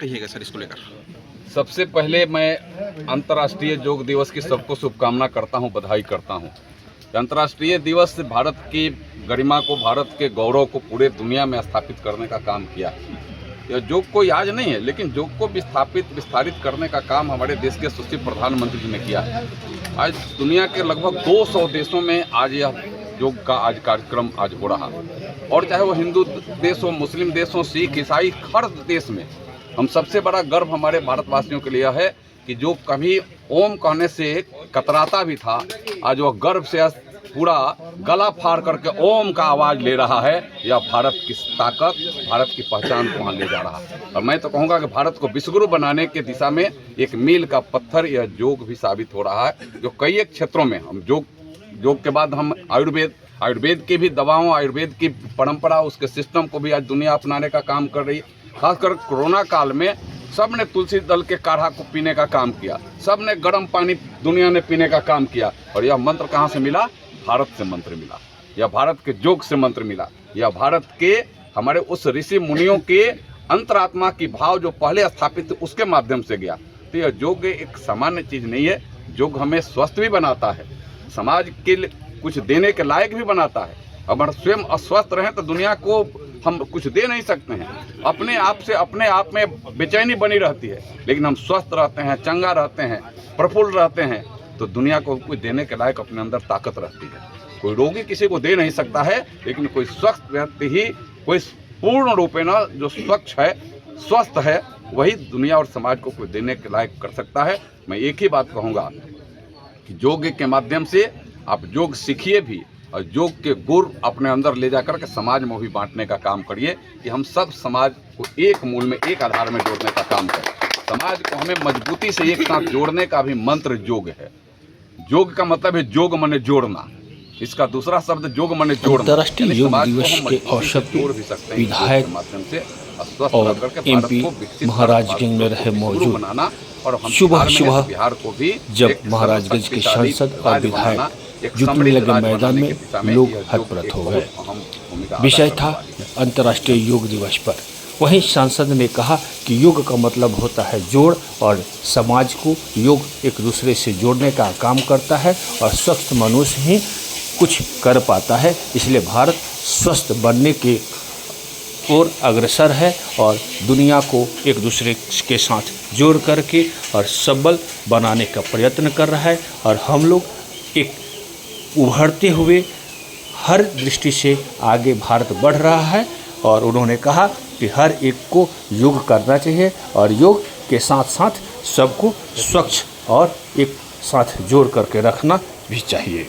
कहिएगा सर इसको लेकर? सबसे पहले मैं अंतर्राष्ट्रीय योग दिवस की सबको शुभकामना करता हूं, बधाई करता हूं। अंतर्राष्ट्रीय दिवस भारत की गरिमा को, भारत के गौरव को पूरे दुनिया में स्थापित करने का काम किया है। यह योग कोई आज नहीं है, लेकिन योग को विस्तारित करने का काम हमारे देश के यशस्वी प्रधानमंत्री जी ने किया है। आज दुनिया के लगभग 200 देशों में आज यह योग का आज कार्यक्रम आज हो रहा है। और चाहे वो हिंदू देश हो, मुस्लिम देश हो, सिख, ईसाई, हर देश में हम सबसे बड़ा गर्व हमारे भारतवासियों के लिए है कि जो कभी ओम कहने से कतराता भी था, आज वह गर्व से पूरा गला फाड़ करके ओम का आवाज़ ले रहा है। यह भारत की ताकत, भारत की पहचान को वहाँ ले जा रहा है। और मैं तो कहूँगा कि भारत को विश्वगुरु बनाने के दिशा में एक मील का पत्थर यह योग भी साबित हो रहा है, जो कई एक क्षेत्रों में हम योग के बाद हम आयुर्वेद की भी दवाओं, आयुर्वेद की परंपरा, उसके सिस्टम को भी आज दुनिया अपनाने का काम कर रही है। खासकर कोरोना काल में सब ने तुलसी दल के काढ़ा को पीने का काम किया, सब ने गर्म पानी दुनिया ने पीने का काम किया। और यह मंत्र कहाँ से मिला? भारत से मंत्र मिला, यह भारत के योग से मंत्र मिला, यह भारत के हमारे उस ऋषि मुनियों के अंतरात्मा की भाव जो पहले स्थापित थे उसके माध्यम से गया। तो यह योग एक सामान्य चीज़ नहीं है। योग हमें स्वस्थ भी बनाता है, समाज के कुछ देने के लायक भी बनाता है। अगर स्वयं अस्वस्थ रहें तो दुनिया को हम कुछ दे नहीं सकते हैं। अपने आप में बेचैनी बनी रहती है, लेकिन हम स्वस्थ रहते हैं, चंगा रहते हैं, प्रफुल्ल रहते हैं, तो दुनिया को कुछ देने के लायक अपने अंदर ताकत रहती है। कोई रोगी किसी को दे नहीं सकता है, लेकिन कोई स्वस्थ व्यक्ति ही, कोई पूर्ण रूपेण जो स्वच्छ है, स्वस्थ है, वही दुनिया और समाज को कुछ देने के लायक कर सकता है। मैं एक ही बात कहूँगा कि योग के माध्यम से आप योग सीखिए भी, और योग के गुण अपने अंदर ले जाकर के समाज में भी बांटने का काम करिए कि हम सब समाज को एक मूल में, एक आधार में जोड़ने का काम करें। समाज को हमें मजबूती से एक साथ जोड़ने का भी मंत्र योग है। योग का मतलब है योग माने जोड़ना, इसका दूसरा शब्द योग माने जोड़ना। अंतर्राष्ट्रीय योग दिवस के अवसर पर विधायक और एमपी महाराजगंज में रहे मौजूद बनाना, और हम सुबह बिहार को भी जब महाराजगंज के सांसद और विधायक जुटने लगे मैदान में, लोग हतप्रत हो गए। विषय था अंतर्राष्ट्रीय योग दिवस पर। वहीं सांसद ने कहा कि योग का मतलब होता है जोड़, और समाज को योग एक दूसरे से जोड़ने का काम करता है, और स्वस्थ मनुष्य ही कुछ कर पाता है। इसलिए भारत स्वस्थ बनने के ओर अग्रसर है और दुनिया को एक दूसरे के साथ जोड़ करके और सबल बनाने का प्रयत्न कर रहा है। और हम लोग एक उभरते हुए हर दृष्टि से आगे भारत बढ़ रहा है। और उन्होंने कहा कि हर एक को योग करना चाहिए, और योग के साथ साथ सबको स्वच्छ और एक साथ जोड़ करके रखना भी चाहिए।